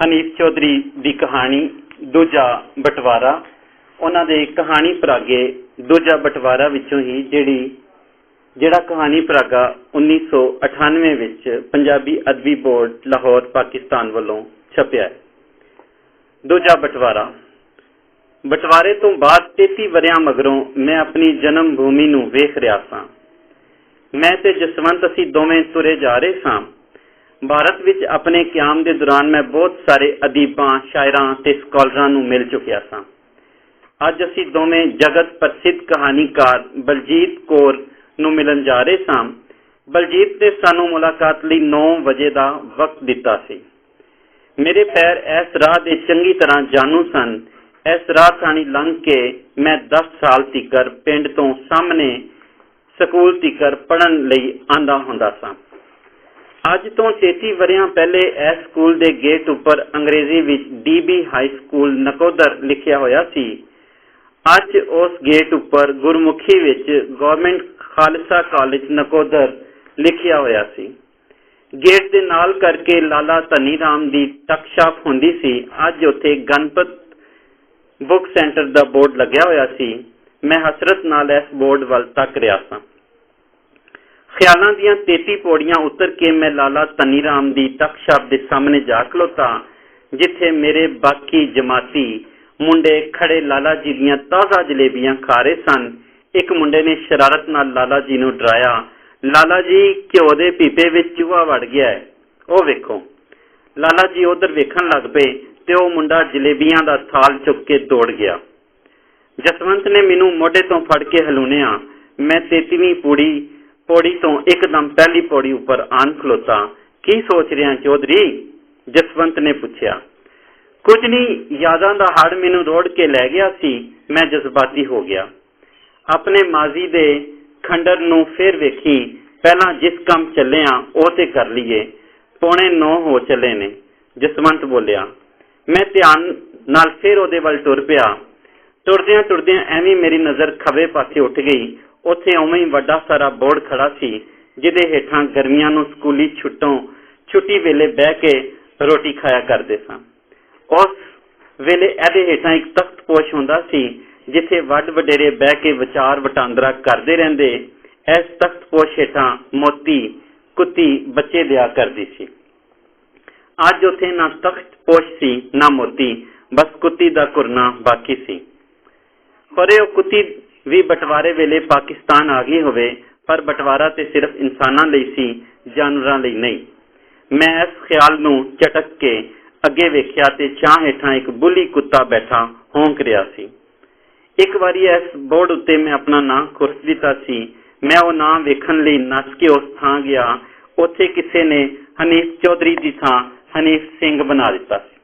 हनीफ चौधरी की कहानी दूजा बटवारा। उन्होंने कहानी परागे दूजा बटवारा विचों ही जिहड़ा कहानी परागा 1998 विच पंजाबी अदबी बोर्ड लाहौर पाकिस्तान वालों छपया है। दूजा बटवारा। बटवारे तो बाद 33 वरियां मगरों मैं अपनी जन्म भूमि नूं वेख रहा सां। मैं ते जसवंत असीं दोवें तुरे जा रहे सां। भारत विच अपने क्याम के दौरान मैं बहुत सारे अदीबां, शायरां ते स्कॉलरां नूं मिल चुकिया सां। अज असीं दोवें जगत प्रसिद्ध कहानीकार बलजीत कौर नूं मिलन जा रहे सां। बलजीत ने सानूं मुलाकात लई 9 वजे का वक्त दिता सी। मेरे पैर इस राह दे चंगी तरह जानू सन। इस राह थाणी लंघ के मैं 10 साल तिकर पिंड तो सामने स्कूल तिकर पढ़न लई आंदा हुंदा सां। अज तो 33 वरियां पहले इस स्कूल के गेट उपर अंग्रेजी विच DB हाई स्कूल नकोदर लिखिया होया सी। अज उस गेट उपर Gurmukhi which government Khalsa college Nakodar लिखिया होया सी। गेट के नाल करके लाला धनी राम की टकशाप हुंदी सी। अज उत्थे गणपत बुक सेंटर का बोर्ड लग्या होया सी। मैं हसरत नाल इस बोर्ड वल तक रहा सां। ख्यालों दियां 33 पौड़ियां उतर के मैं लाला धनी राम की टकशाप के सामने जा खलोता, जिथे मेरे बाकी जमाती मुंडे खड़े लाला जी दियां ताज़ा जलेबियां खा रहे सन। एक मुंडे ने शरारत नाल लाला जी नूं डराया, लाला जी घ्यो दे पीपे विच चूहा वड़ गया है, ओ वेखो। लाला जी उधर वेखण लग पे ते ओ मुंडा जलेबियां दा थाल चुक के दौड़ गया। जसवंत ने मैनू मोढे तो फड़ के हलूणिया। मैं 33वीं पौड़ी तो एकदम पहली पौड़ी उपर आन खलोता। की सोच रहा चौधरी? जसवंत ने पूछा। कुछ नहीं, यादां दा हड़ मैनू रोड़ के लै गया सी। मैं जज्बाती हो गया। अपने माजी दे खंडर नूं फिर वेखी। पहला जिस काम चले ओ ते कर लीए, 8:45 हो चले ने। जसवंत बोलिया। मैं ध्यान नाल फिर ओदे वल टुर पिया। टुरदियां टुरदियां एवें मेरी नज़र खबे पासे उठ गई। उत्थे उवें ही वड्डा सारा बोर्ड खड़ा सी, जिहदे हेठां गर्मियां नूं स्कूली छुट्टी वेले बह के रोटी खाया करदे सन। उस वेले इहदे हेठां एक तख्त पोश हुंदा सी, जिथे वड वडेरे बह के विचार वटांदरा करदे रहिंदे। इस तख्त पोश हेठां मोती कुत्ती बच्चे दिया करदी सी। अज उत्थे ना तख्त पोश सी ना मोती, बस कुत्ती दा कुरना बाकी सी। पर ओ कुत्ती भी बटवारे वेले पाकिस्तान आ गई होवे, पर बटवारा ते सिर्फ इंसानां लई सी, जानवरां लई नहीं। मैं इस ख्याल नूं झटक के अगे वेख्या ते छां हेठां एक बुली कुत्ता बैठा होंक रिहा सी। एक बारी इस बोर्ड उत्ते मैं अपना नां खुरस दिता सी। मैं वो नां वेखण लई नस के उस थां गया। उत्थे किसी ने हनीफ चौधरी की थां हनीफ सिंह बना दिता सी।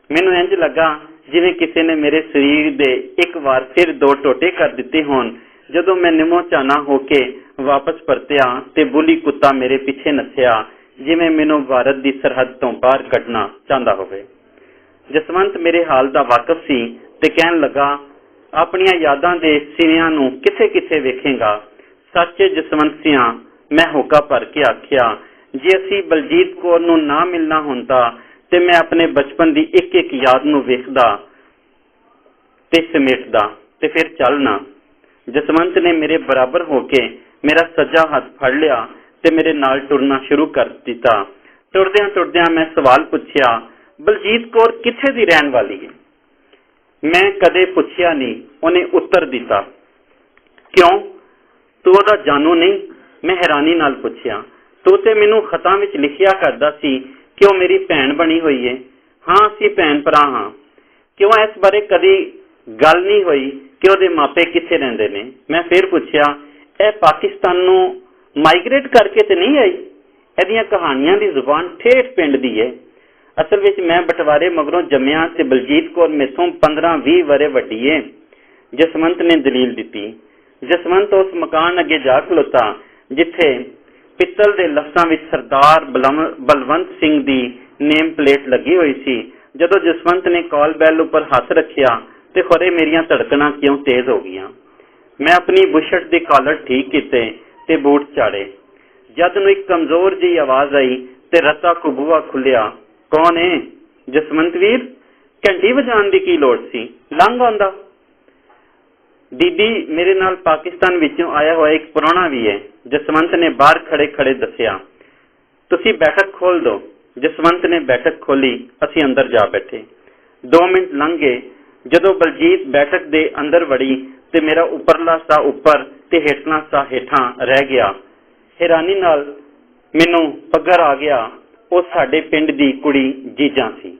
मैनूं इंज लगा जिवें किसी ने मेरे शरीर दे एक बार फिर 2 टोटे कर दिते होण। जदों मैं निमो चाना होके वापस परतिया ते बुली कुत्ता मेरे पीछे नस्या, जिवें मैनूं भारत की सरहद तो बाहर कढना चाहता होवे। जसवंत मेरे हाल दा वाकफ सी ते कहण लगा, अपनियां यादां दे सिवियां नूं किथे वेखेगा? सच जसवंत सिया, मैं होका भर के आखिया। जे असीं बलजीत कौर नूं ना मिलना हुंदा ते मैं अपने बचपन की एक याद नूं वेखदा ते समेटदा ते फिर चलना। जसवंत ने मेरे बराबर होके मेरा सज्जा हाथ फड़ लिया ते मेरे नाल टुरना शुरू कर दिता। टुरदियां टुरदियां मैं सवाल पूछया, बलजीत कौर किथे दी रहन वाली है? मैं कदे पूछया नहीं, उन्हें उत्तर दिता। क्यों, तू ओदा जानू नहीं? मैं हैरानी नाल पूछया। तू ते मैनू खतां विच लिखिया करदा सी कि वह मेरी भैन बनी हुई है। हाँ, असीं भैन भरा हाँ। क्यों इस बारे कदी गल नहीं हुई कि उहदे मापे किथे रहिंदे ने? मैं फिर पूछया, यह पाकिस्तान नूं माइग्रेट करके तो नहीं आई? इहदियां कहानियां दी जुबान ठेठ पिंड दी है। असल विच मैं बटवारे मगरों जम्मिया ते बलजीत कौर मेथों 15-20 वरे वड्डी है। जसवंत ने दलील दी। जसवंत उस मकान अगे जा खलोता जिथे पित्तल दे लफ्जां विच सरदार बलवंत सिंह दी नेम प्लेट लगी हुई सी। जदों जसवंत ने कॉल बैल उपर हथ रखिया ते खरे मेरियां धड़कनां क्यों तेज हो गईयां। मैं अपनी बुशर्ट दे कॉलर ठीक कीते ते बूट चाड़े। जद नूं एक कमजोर जी आवाज आई ते रत्ता को बूहा खुलिया। कौन है? ਜਸਵੰਤ ਵੀਰ ਘੰਟੀ ਵਜਾਉਣ ਦੀ ਕੀ ਲੋੜ ਸੀ, ਲੰਘ ਆਉਂਦਾ। ਦੀਦੀ ਮੇਰੇ ਨਾਲ ਪਾਕਿਸਤਾਨ ਵਿੱਚੋਂ ਆਇਆ ਹੋਇਆ ਇੱਕ ਪ੍ਰਾਹੁਣਾ ਵੀ ਹੈ। ਜਸਵੰਤ ਨੇ ਬਾਹਰ ਖੜੇ ਖੜੇ ਦੱਸਿਆ। ਤੁਸੀਂ ਬੈਠਕ ਖੋਲ ਦਿਓ। ਜਸਵੰਤ ਨੇ ਬੈਠਕ ਖੋਲੀ। ਅਸੀਂ ਅੰਦਰ ਜਾ ਬੈਠੇ। 2 ਮਿੰਟ ਲੰਘ ਗਏ। ਜਦੋਂ ਬਲਜੀਤ ਬੈਠਕ ਦੇ ਅੰਦਰ ਵੜੀ ਤੇ ਮੇਰਾ ਉੱਪਰਲਾ ਸਾਹ ਉੱਪਰ ਤੇ ਹੇਠਲਾ ਸਾਹ ਹੇਠਾਂ ਰਹਿ ਗਿਆ। ਹੈਰਾਨੀ ਨਾਲ ਮੈਨੂੰ ਪੱਗਰ ਆ ਗਿਆ। ਉਹ ਸਾਡੇ ਪਿੰਡ ਦੀ ਕੁੜੀ ਜੀਜਾਂ ਸੀ।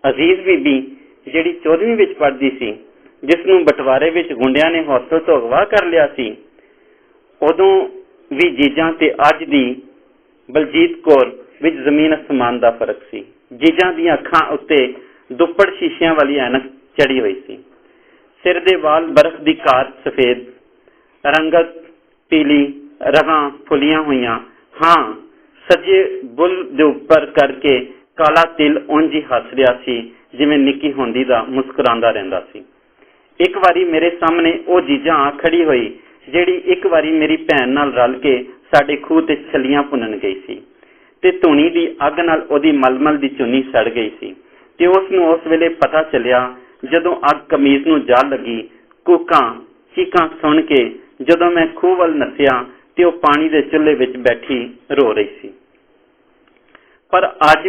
ਅਜ਼ੀਜ਼ ਬੀਬੀ ਜਿਹੜੀ 14ਵੀਂ ਵਿੱਚ ਪੜ੍ਹਦੀ ਸੀ, ਜਿਸ ਨੂੰ ਬਟਵਾਰੇ ਵਿੱਚ ਗੁੰਡਿਆਂ ਨੇ ਹੌਸਟਲ ਤੋਂ ਅਗਵਾ ਕਰ ਲਿਆ ਸੀ। ਉਦੋਂ ਵੀ ਜੀਜਾਂ ਤੇ ਅੱਜ ਦੀ ਬਲਜੀਤ ਕੌਰ ਵਿੱਚ ਜ਼ਮੀਨ ਅਸਮਾਨ ਦਾ ਫਰਕ ਸੀ। ਜੀਜਾਂ ਦੀਆਂ ਅੱਖਾਂ ਉੱਤੇ ਦੁੱਪੜ ਸ਼ੀਸ਼ਿਆਂ ਵਾਲੀ ਐਨਕ ਚੜੀ ਹੋਈ ਸੀ। ਸਿਰ ਦੇ ਵਾਲ ਬਰਫ਼ ਦੀ ਕਾਰ ਸਫੇਦ, ਰੰਗਤ ਪੀਲੀ, ਰਗਾਂ ਫੁੱਲੀਆਂ ਹੋਈਆਂ। ਹਾਂ, ਸੱਜੇ ਬੁੱਲ ਦੇ ਉੱਪਰ ਕਰਕੇ ਕਾਲਾ ਤਿਲ ਉਂਝ ਹੀ ਹੱਸ ਰਿਹਾ ਸੀ, ਜਿਵੇਂ ਨਿੱਕੀ ਹੁੰਦੀ ਦਾ ਮੁਸਕਰਾਉਂਦਾ ਰਹਿੰਦਾ ਸੀ। ਇੱਕ ਵਾਰੀ ਮੇਰੇ ਸਾਹਮਣੇ ਉਹ ਜੀਜਾਂ ਆ ਖੜੀ ਹੋਈ, ਜਿਹੜੀ ਇੱਕ ਵਾਰੀ ਮੇਰੀ ਭੈਣ ਨਾਲ ਰਲ ਕੇ ਸਾਡੇ ਖੂਹ ਤੇ ਛੱਲੀਆਂ ਭੁੰਨਣ ਗਈ ਸੀ ਤੇ ਧੂਣੀ ਦੀ ਅੱਗ ਨਾਲ ਉਹਦੀ ਮਲਮਲ ਦੀ ਚੁੰਨੀ ਸੜ ਗਈ ਸੀ। ਤੇ ਉਸ ਨੂੰ ਉਸ ਵੇਲੇ ਪਤਾ ਚੱਲਿਆ ਜਦੋਂ ਅੱਗ ਕਮੀਜ਼ ਨੂੰ ਜਾ ਲੱਗੀ। ਕੂਕਾਂ ਚੀਕਾਂ ਸੁਣ ਕੇ ਜਦੋਂ ਮੈਂ ਖੂਹ ਵੱਲ ਨੱਸਿਆ ਤੇ ਉਹ ਪਾਣੀ ਦੇ ਚੁੱਲ੍ਹੇ ਵਿੱਚ ਬੈਠੀ ਰੋ ਰਹੀ ਸੀ। ਪਰ ਅੱਜ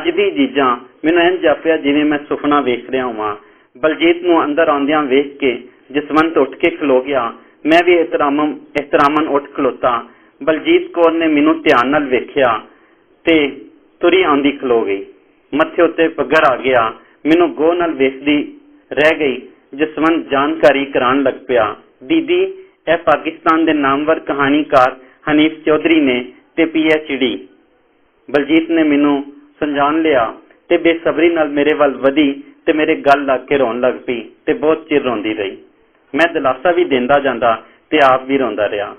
ਦੀ ਜੀਜਾਂ ਮੈਨੂੰ ਇੰਝ ਜਾਪਿਆ ਜਿਵੇਂ ਮੈਂ ਸੁਪਨਾ ਵੇਖ ਰਿਹਾ ਹਾਂ। ਬਲਜੀਤ ਨੂੰ ਅੰਦਰ ਆਉਂਦਿਆਂ ਵੇਖ ਕੇ ਜਸਵੰਤ ਉੱਠ ਕੇ ਖਲੋ ਗਿਆ। ਮੈਂ ਵੀ ਇਹਤਰਾਮਨ ਉੱਠ ਖਲੋਤਾ। ਬਲਜੀਤ ਕੌਰ ਨੇ ਮੈਨੂੰ ਧਿਆਨ ਨਾਲ ਵੇਖਿਆ ਤੇ ਤੁਰੀ ਆਉਂਦੀ ਖਲੋ ਗਈ। ਮੱਥੇ ਉੱਤੇ ਪੱਗਰ ਆ ਗਿਆ। ਮੈਨੂੰ ਗੋਹ ਨਾਲ ਵੇਖਦੀ ਰਹਿ ਗਈ। ਜਸਵੰਤ ਜਾਣਕਾਰੀ ਕਰਾਉਣ ਲੱਗ ਪਿਆ। ਦੀਦੀ, ਇਹ ਪਾਕਿਸਤਾਨ ਦੇ ਨਾਮਵਰ ਕਹਾਣੀਕਾਰ ਹਨੀਫ ਚੌਧਰੀ ਨੇ ਤੇ PhD। ਬਲਜੀਤ ਨੇ ਮੈਨੂੰ ਸਮਝਾਣ ਲਿਆ ਤੇ ਬੇਸਬਰੀ ਨਾਲ ਮੇਰੇ ਵੱਲ ਵਧੀ ਤੇ ਮੇਰੇ ਗਲ ਲੱਗ ਕੇ ਰੋਣ ਲੱਗ ਪਈ ਤੇ ਬਹੁਤ ਚਿਰ ਰੋਂਦੀ ਰਹੀ। ਮੈਂ ਦਿਲਾਸਾ ਵੀ ਦਿੰਦਾ ਜਾਂਦਾ ਤੇ ਆਪ ਵੀ ਰੋਂਦਾ ਰਿਹਾ।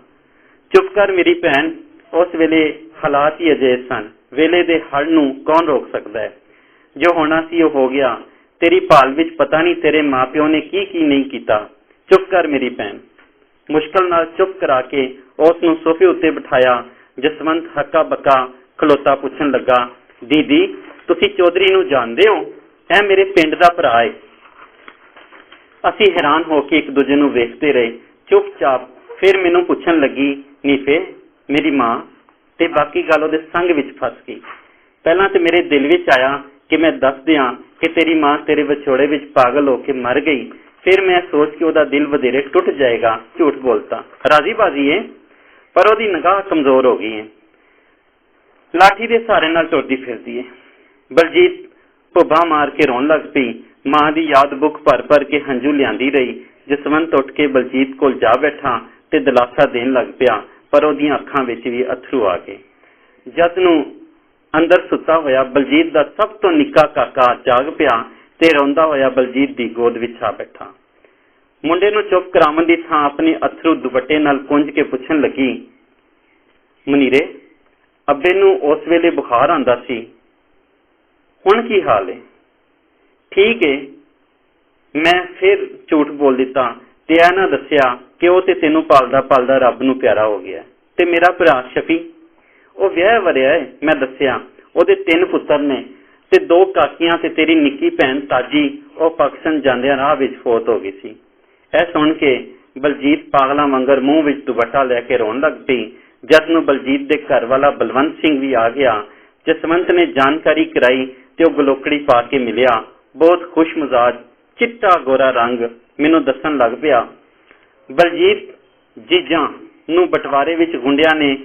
ਚੁੱਪ ਕਰ ਮੇਰੀ ਭੈਣ, ਉਸ ਵੇਲੇ ਹਾਲਾਤ ਹੀ ਅਜਿਹੇ ਸਨ। ਵੇਲੇ ਦੇ ਹੜ ਨੂੰ ਕੌਣ ਰੋਕ ਸਕਦਾ ਹੈ? ਜੋ ਹੋਣਾ ਸੀ ਉਹ ਹੋ ਗਿਆ। ਤੇਰੀ ਭਾਲ ਵਿੱਚ ਪਤਾ ਨਹੀਂ ਤੇਰੇ ਮਾਂ-ਪਿਓ ਨੇ ਕੀ ਨਹੀਂ ਕੀਤਾ। ਚੁੱਪ ਕਰ ਮੇਰੀ ਭੈਣ। ਮੁਸ਼ਕਲ ਨਾਲ ਚੁੱਪ ਕਰਾ ਕੇ ਉਸ ਨੂੰ ਸੋਫੇ ਉੱਤੇ ਬਿਠਾਇਆ। ਜਸਵੰਤ ਹੱਕਾ ਬੱਕਾ ਖਲੋਤਾ ਪੁੱਛਣ ਲੱਗਾ, ਦੀਦੀ ਤੁਸੀਂ ਚੌਧਰੀ ਨੂੰ ਜਾਣਦੇ ਹੋ? ਇਹ ਮੇਰੇ ਪਿੰਡ ਦਾ ਭਰਾ ਹੈ। ਅਸੀਂ ਹੈਰਾਨ ਹੋ ਕੇ ਇੱਕ ਦੂਜੇ ਨੂੰ ਵੇਖਦੇ ਰਹੇ ਚੁੱਪਚਾਪ। ਫਿਰ ਮੈਨੂੰ ਪੁੱਛਣ ਲੱਗੀ, ਨੀਫੇ ਮੇਰੀ ਮਾਂ? ਤੇ ਬਾਕੀ ਗੱਲ ਉਹਦੇ ਸੰਗ ਵਿੱਚ ਫਸ ਗਈ। ਪਹਿਲਾਂ ਤੇ ਮੇਰੇ ਦਿਲ ਵਿੱਚ ਆਇਆ ਕਿ ਮੈਂ ਦੱਸ ਦਿਆਂ ਕਿ ਤੇਰੀ ਮਾਂ ਤੇਰੇ ਵਿਛੋੜੇ ਵਿੱਚ ਪਾਗਲ ਹੋ ਕੇ ਮਰ ਗਈ। ਫਿਰ ਮੈਂ ਸੋਚ ਕੇ ਉਹਦਾ ਦਿਲ ਵਧੇਰੇ ਟੁੱਟ ਜਾਏਗਾ, ਝੂਠ ਬੋਲਤਾ। ਰਾਜ਼ੀ ਬਾਜ਼ੀ ਹੈ, ਪਰ ਉਹਦੀ ਨਿਗਾਹ ਕਮਜ਼ੋਰ ਹੋ ਗਈ ਹੈ। ਲਾਠੀ ਦੇ ਸਹਾਰੇ ਨਾਲ ਤੁਰਦੀ ਫਿਰਦੀ ਹੈ। ਬਲਜੀਤ ਭੁੱਬਾ ਮਾਰ ਕੇ ਰੋਣ ਲੱਗ ਪਈ। ਮਾਂ ਦੀ ਯਾਦ ਬੁੱਕ ਭਰ ਕੇ ਹੰਝੂ ਲਿਆਂਦੀ ਰਹੀ। ਜਸਵੰਤ ਉੱਠ ਕੇ ਬਲਜੀਤ ਕੋਲ ਜਾ ਬੈਠਾ ਤੇ ਦਿਲਾਸਾ ਦੇਣ ਲੱਗ ਪਿਆ, ਪਰ ਉਹਦੀਆਂ ਅੱਖਾਂ ਵਿੱਚ ਵੀ ਅੱਥਰੂ ਆ ਗਏ। ਜਦ ਨੂੰ ਅੰਦਰ ਸੁੱਤਾ ਹੋਇਆ ਬਲਜੀਤ ਦਾ ਸਭ ਤੋਂ ਨਿੱਕਾ ਕਾਕਾ ਜਾਗ ਪਿਆ ਤੇ ਰੋਂਦਾ ਹੋਇਆ ਬਲਜੀਤ ਦੀ ਗੋਦ ਵਿੱਚ ਆ ਬੈਠਾ। ਮੁੰਡੇ ਨੂੰ ਚੁੱਪ ਕਰਾਉਣ ਦੀ ਥਾਂ ਆਪਣੇ ਅੱਥਰੂ ਦੁਪੱਟੇ ਨਾਲ ਪੁੰਝ ਕੇ ਪੁੱਛਣ ਲੱਗੀ, ਮਨੀਰੇ, ਅੱਬੇ ਨੂੰ ਉਸ ਵੇਲੇ ਬੁਖਾਰ ਆਉਂਦਾ ਸੀ, ਹੁਣ ਕੀ ਹਾਲ ਹੈ? ਠੀਕ ਹੈ। ਮੈਂ ਫਿਰ ਝੂਠ ਬੋਲ ਦਿੱਤਾ ਤੇ ਇਹ ਨਾ ਦੱਸਿਆ ਕਿ ਉਹ ਤੇ ਤੈਨੂੰ ਪਾਲਦਾ ਰੱਬ ਨੂੰ ਪਿਆਰਾ ਹੋ ਗਿਆ। ਤੇ ਮੇਰਾ ਭਰਾ ਸ਼ਫੀ, ਉਹ ਵਿਆਹ ਵਰਿਆ ਹੈ। ਮੈਂ ਦੱਸਿਆ ਉਹਦੇ 3 ਪੁੱਤਰ ਨੇ ਤੇ 2 ਕਾਕੀਆਂ ਤੇ ਤੇਰੀ ਨਿੱਕੀ ਭੈਣ ਤਾਜੀ, ਉਹ ਪਾਕਿਸਤਾਨ ਜਾਂਦਿਆਂ ਰਾਹ ਵਿੱਚ ਫੌਤ ਹੋ ਗਈ ਸੀ। ਇਹ ਸੁਣ ਕੇ ਬਲਜੀਤ ਪਾਗਲਾਂ ਵਾਂਗਰ ਮੂੰਹ ਵਿੱਚ ਦੁਪੱਟਾ ਲੈ ਕੇ ਰੋਣ ਲੱਗ ਪਈ। ਜਦ ਨੂੰ ਬਲਜੀਤ ਦੇ ਘਰ ਵਾਲਾ ਬਲਵੰਤ ਸਿੰਘ ਵੀ ਆ ਗਿਆ। ਜਸਵੰਤ ਨੇ ਜਾਣਕਾਰੀ ਕਰਾਈ ਤੇ ਉਹ ਗਲੋਕੜੀ ਪਾ ਕੇ ਮਿਲਿਆ। ਬਹੁਤ ਖੁਸ਼ ਮਿਜ਼ਾਜ, ਚਿੱਟਾ ਗੋਰਾ ਰੰਗ। ਮੈਨੂੰ ਦੱਸਣ ਲੱਗ ਪਿਆ, ਬਲਜੀਤ ਜੀਜਾਂ ਨੂੰ ਬਟਵਾਰੇ ਵਿੱਚ ਗੁੰਡਿਆਂ ਨੇ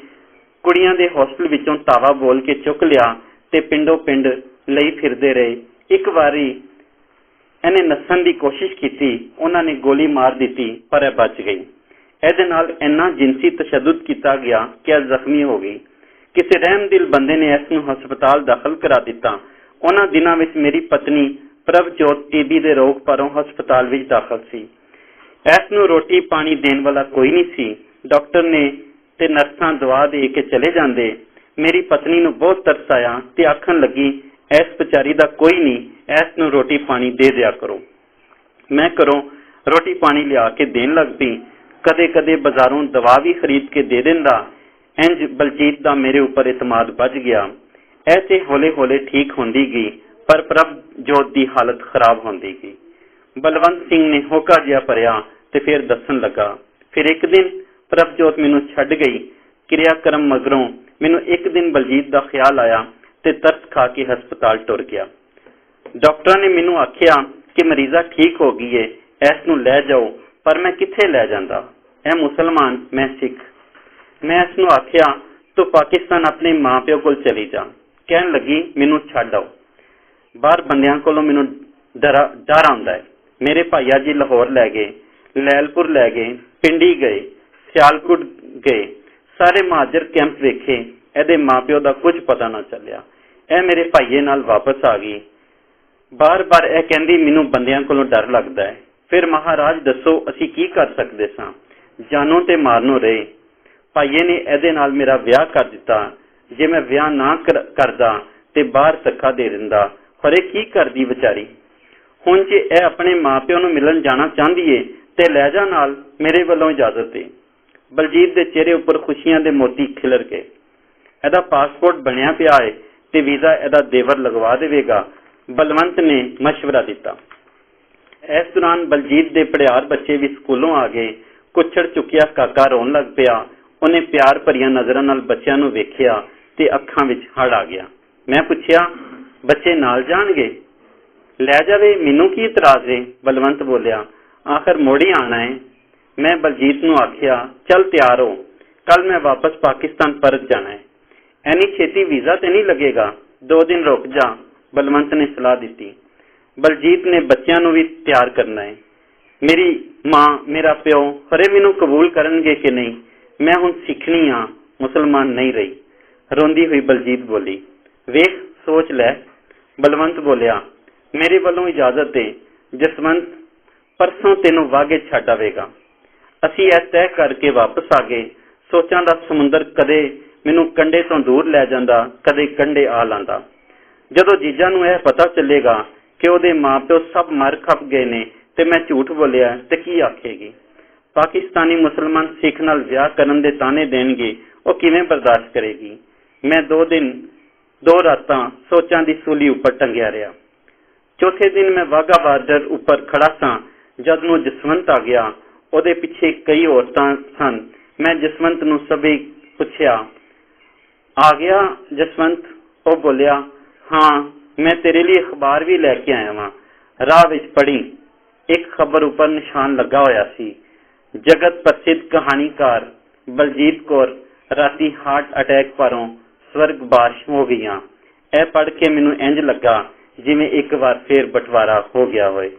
ਕੁੜੀਆਂ ਦੇ ਹੌਸਟਲ ਵਿੱਚੋਂ ਤਾਵਾ ਬੋਲ ਕੇ ਚੁੱਕ ਲਿਆ ਤੇ ਪਿੰਡੋਂ ਪਿੰਡ ਲਈ ਫਿਰਦੇ ਰਹੇ। ਇੱਕ ਵਾਰੀ ਇਹਨੇ ਨੱਸਣ ਦੀ ਕੋਸ਼ਿਸ਼ ਕੀਤੀ, ਉਹਨਾਂ ਨੇ ਗੋਲੀ ਮਾਰ ਦਿੱਤੀ, ਪਰ ਇਹ ਬਚ ਗਈ। ਇਹਦੇ ਨਾਲ ਇੰਨਾ ਜਿਨਸੀ ਤਸ਼ੱਦਦ ਕੀਤਾ ਗਿਆ ਕਿ ਇਹ ਜ਼ਖਮੀ ਹੋ ਗਈ। ਕਿਸੇ ਰਹਿਮਦਿਲ ਬੰਦੇ ਨੇ ਇਸ ਨੂੰ ਹਸਪਤਾਲ ਦਾਖਲ ਕਰਾ ਦਿੱਤਾ। ਉਹਨਾਂ ਦਿਨਾਂ ਵਿੱਚ ਮੇਰੀ ਪਤਨੀ ਪ੍ਰਭਜੋਤ TB ਦੇ ਰੋਗ ਪਰੋਂ ਹਸਪਤਾਲ ਵਿੱਚ ਦਾਖਲ ਸੀ। ਇਸ ਨੂੰ ਰੋਟੀ ਪਾਣੀ ਦੇਣ ਵਾਲਾ ਕੋਈ ਨਹੀਂ ਸੀ। ਡਾਕਟਰ ਨੇ ਤੇ ਨਰਸਾਂ ਦਵਾ ਦੇ ਕੇ ਚਲੇ ਜਾਂਦੇ। ਮੇਰੀ ਪਤਨੀ ਨੂੰ ਬਹੁਤ ਤਰਸ ਆਇਆ ਤੇ ਆਖਣ ਲੱਗੀ, ਇਸ ਵਿਚਾਰੀ ਦਾ ਕੋਈ ਨਹੀਂ, ਇਸ ਨੂੰ ਰੋਟੀ ਪਾਣੀ ਦੇ ਦਿਆ ਕਰੋ। ਮੈਂ ਘਰੋਂ ਰੋਟੀ ਪਾਣੀ ਲਿਆ ਕੇ ਦੇਣ ਲੱਗ ਪਈ। ਕਦੇ ਕਦੇ ਬਾਜ਼ਾਰੋਂ ਦਵਾ ਵੀ ਖਰੀਦ ਕੇ ਦੇ ਦਿੰਦਾ। ਇੰਜ ਬਲਜੀਤ ਦਾ ਮੇਰੇ ਉੱਪਰ ਇਤਮਾਦ ਵੱਜ ਗਿਆ। ਇਹ ਤੇ ਹੌਲੇ ਹੌਲੇ ਠੀਕ ਹੁੰਦੀ ਗਈ, ਪਰ ਪ੍ਰਭਜੋਤ ਦੀ ਹਾਲਤ ਖਰਾਬ ਹੁੰਦੀ ਗਈ। ਬਲਵੰਤ ਸਿੰਘ ਨੇ ਹੋਕਾ ਜਿਹਾ ਭਰਿਆ ਤੇ ਫਿਰ ਦੱਸਣ ਲੱਗਾ। ਫਿਰ ਇੱਕ ਦਿਨ ਪ੍ਰਭਜੋਤ ਮੈਨੂੰ ਛੱਡ ਗਈ। ਕਿਰਿਆਕਰਮ ਮਗਰੋਂ ਮੈਨੂੰ ਇੱਕ ਦਿਨ ਬਲਜੀਤ ਦਾ ਖਿਆਲ ਆਇਆ ਤੇ ਤਰਸ ਖਾ ਕੇ ਹਸਪਤਾਲ ਟੁਰ ਗਿਆ। ਡਾਕਟਰਾਂ ਨੇ ਮੈਨੂੰ ਆਖਿਆ ਕਿ ਮਰੀਜ਼ਾ ਠੀਕ ਹੋ ਗਈ ਏ, ਇਸ ਨੂੰ ਲੈ ਜਾਓ, ਪਰ ਮੈਂ ਕਿੱਥੇ ਲੈ ਜਾਂਦਾ? ਇਹ ਮੁਸਲਮਾਨ, ਮੈਂ ਸਿੱਖ। ਮੈਂ ਇਸ ਨੂੰ ਆਖਿਆ ਤੂੰ ਪਾਕਿਸਤਾਨ ਆਪਣੇ ਮਾਂ ਪਿਓ ਕੋਲ ਚਲੀ ਜਾ। ਕਹਿਣ ਲੱਗੀ ਮੈਨੂੰ ਛੱਡ ਆਓ, ਬਾਹਰ ਬੰਦਿਆਂ ਕੋਲੋਂ ਮੈਨੂੰ ਡਰ ਆਉਂਦਾ ਹੈ। ਮੇਰੇ ਭਾਈਆ ਜੀ ਲਾਹੌਰ ਲੈ ਗਏ, ਲੈਲਪੁਰ ਲੈ ਗਏ, ਪਿੰਡੀ ਗਏ, ਸਿਆਲਕੋਟ ਗਏ, ਸਾਰੇ ਮਹਾਜਰ ਕੈਂਪ ਵੇਖੇ, ਇਹਦੇ ਮਾਂ ਪਿਓ ਦਾ ਕੁਝ ਪਤਾ ਨਾ ਚੱਲਿਆ। ਇਹ ਮੇਰੇ ਭਾਈਏ ਨਾਲ ਵਾਪਸ ਆ ਗਈ। ਬਾਰ-ਬਾਰ ਇਹ ਕਹਿੰਦੀ ਮੈਨੂੰ ਬੰਦਿਆਂ ਕੋਲੋਂ ਡਰ ਲੱਗਦਾ ਹੈ। ਫਿਰ ਮਹਾਰਾਜ ਦੱਸੋ ਅਸੀਂ ਕੀ ਕਰ ਸਕਦੇ ਸਾਂ? ਜਾਨੋਂ ਤੇ ਮਾਰਨੋਂ ਰਹੇ। ਭਾਈਏ ਨੇ ਇਹਦੇ ਨਾਲ ਮੇਰਾ ਵਿਆਹ ਕਰ ਦਿੱਤਾ। ਜੇ ਮੈਂ ਵਿਆਹ ਨਾ ਕਰਦਾ ਤੇ ਬਾਹਰ ਧੱਕਾ ਦੇ ਦਿੰਦਾ, ਖਰੇ ਕੀ ਕਰਦੀ ਵਿਚਾਰੀ। ਹੁਣ ਜੇ ਇਹ ਆਪਣੇ ਮਾਂ ਪਿਓ ਨੂੰ ਮਿਲਣ ਜਾਣਾ ਚਾਹੁੰਦੀ ਏ ਤੇ ਲੈ ਜਾ ਨਾਲ, ਮੇਰੇ ਵੱਲੋਂ ਇਜਾਜ਼ਤ ਏ। ਬਲਜੀਤ ਦੇ ਚਿਹਰੇ ਉੱਪਰ ਖੁਸ਼ੀਆਂ ਦੇ ਮੋਤੀ ਖਿਲਰ ਗਏ। ਇਹਦਾ ਪਾਸਪੋਰਟ ਬਣਿਆ ਪਿਆ ਏ ਤੇ ਵੀਜ਼ਾ ਇਹਦਾ ਦੇਵਰ ਲਗਵਾ ਦੇਵੇਗਾ। ਬਲਵੰਤ ਨੇ ਮਸ਼ਵਰਾ ਦਿੱਤਾ। ਇਸ ਦੌਰਾਨ ਬਲਜੀਤ ਦੇ ਪੜਿਆਰ ਬੱਚੇ ਵੀ ਸਕੂਲੋਂ ਆ ਗਏ। ਕੁੱਛੜ ਚੁੱਕਿਆ ਕਾਕਾ ਰੋਣ ਲੱਗ ਪਿਆ। ਉਹਨੇ ਪਿਆਰ ਭਰੀਆਂ ਨਜ਼ਰਾਂ ਨਾਲ ਬੱਚਿਆਂ ਨੂੰ ਵੇਖਿਆ ਤੇ ਅੱਖਾਂ ਵਿੱਚ ਹੜ ਆ ਗਿਆ। ਮੈਂ ਪੁੱਛਿਆ, ਬੱਚੇ ਨਾਲ ਜਾਣਗੇ? ਲੈ ਜਾਵੇ, ਮੈਨੂੰ ਕੀ ਇਤਰਾਜ਼ ਏ? ਬਲਵੰਤ ਬੋਲਿਆ, ਆਖਰ ਮੋੜੀ ਆਣਾ ਹੈ। ਮੈਂ ਬਲਜੀਤ ਨੂੰ ਆਖਿਆ, ਚੱਲ ਤਿਆਰ ਹੋ, ਕੱਲ ਮੈਂ ਵਾਪਸ ਪਾਕਿਸਤਾਨ ਪਰਤ ਜਾਣਾ ਹੈ। ਐਨੀ ਛੇਤੀ ਵੀਜ਼ਾ ਤੇ ਨਹੀਂ ਲੱਗੇਗਾ, 2 ਦਿਨ ਰੁਕ ਜਾ, ਬਲਵੰਤ ਨੇ ਸਲਾਹ ਦਿੱਤੀ। ਬਲਜੀਤ ਨੇ ਬੱਚਿਆਂ ਨੂੰ ਵੀ ਤਿਆਰ ਕਰਨਾ ਹੈ। ਮੇਰੀ ਮਾਂ, ਮੇਰਾ ਪਿਓ ਖਰੇ ਮੈਨੂੰ ਕਬੂਲ ਕਰਨਗੇ ਕਿ ਨਹੀਂ? ਮੈਂ ਹੁਣ ਸਿੱਖਣੀ ਆ, ਮੁਸਲਮਾਨ ਨਹੀਂ ਰਹੀ। ਰੋਂਦੀ ਹੋਈ ਬਲਜੀਤ ਬੋਲੀ। ਵੇਖ, ਸੋਚ ਲੈ। ਬਲਵੰਤ ਬੋਲਿਆ, ਮੇਰੇ ਵੱਲੋਂ ਇਜਾਜ਼ਤ ਦੇ। ਜਸਵੰਤ ਪਰਸੋਂ ਤੈਨੂੰ ਵਾਘੇ ਛੱਡ ਆਵੇਗਾ। ਅਸੀਂ ਇਹ ਤੈਅ ਕਰਕੇ ਵਾਪਸ ਆ ਗਏ। ਸੋਚਾਂ ਦਾ ਸਮੁੰਦਰ ਕਦੇ ਮੈਨੂੰ ਕੰਢੇ ਤੋਂ ਦੂਰ ਲੈ ਜਾਂਦਾ, ਕਦੇ ਕੰਢੇ ਆ ਲਾਂਦਾ। ਜਦੋਂ ਜੀਜਾ ਨੂੰ ਇਹ ਪਤਾ ਚੱਲੇਗਾ ਕਿ ਉਹਦੇ ਮਾਂ ਪਿਓ ਸਭ ਮਰ ਖਪ ਗਏ ਨੇ ਤੇ ਮੈਂ ਝੂਠ ਬੋਲਿਆ ਤੇ ਕੀ ਆਖੇਗੀ? ਪਾਕਿਸਤਾਨੀ ਮੁਸਲਮਾਨ ਸਿੱਖ ਨਾਲ ਵਿਆਹ ਕਰਨ ਦੇ ਤਾਨੇ ਦੇਣਗੇ, ਉਹ ਕਿਵੇਂ ਬਰਦਾਸ਼ਤ ਕਰੇਗੀ? ਮੈਂ 2 ਦਿਨ 2 ਰਾਤਾਂ ਸੋਚਾਂ ਦੀ ਸੂਲੀ ਉੱਪਰ ਟੰਗਿਆ ਰਿਹਾ। ਚੌਥੇ ਦਿਨ ਮੈਂ ਵਾਘਾ ਬਾਰਡਰ ਉੱਪਰ ਖੜਾ ਸਾਂ। ਜਦ ਨੂੰ ਜਸਵੰਤ ਆ ਗਿਆ। ਉਹਦੇ ਪਿੱਛੇ ਕਈ ਔਰਤਾਂ ਸਨ। ਮੈਂ ਜਸਵੰਤ ਨੂੰ ਸਭੇ ਪੁੱਛਿਆ, ਆ ਗਿਆ ਜਸਵੰਤ? ਉਹ ਬੋਲਿਆ, ਹਾਂ, ਮੈਂ ਤੇਰੇ ਲਈ ਅਖਬਾਰ ਵੀ ਲੈ ਕੇ ਆਇਆ ਵਾਂ। ਰਾਹ ਵਿੱਚ ਪੜ੍ਹੀ। ਇੱਕ ਖਬਰ ਉੱਪਰ ਨਿਸ਼ਾਨ ਲੱਗਾ ਹੋਇਆ ਸੀ, ਜਗਤ ਪ੍ਰਸਿੱਧ ਕਹਾਣੀਕਾਰ ਬਲਜੀਤ ਕੌਰ ਰਾਤੀ ਹਾਰਟ ਅਟੈਕ ਭਰੋਂ ਸਵਰਗਵਾਸ ਹੋ ਗਈਆਂ। ਇਹ ਪੜ੍ਹ ਕੇ ਮੈਨੂੰ ਇੰਜ ਲੱਗਾ ਜਿਵੇਂ ਇੱਕ ਵਾਰ ਫੇਰ ਬਟਵਾਰਾ ਹੋ ਗਿਆ ਹੋਏ।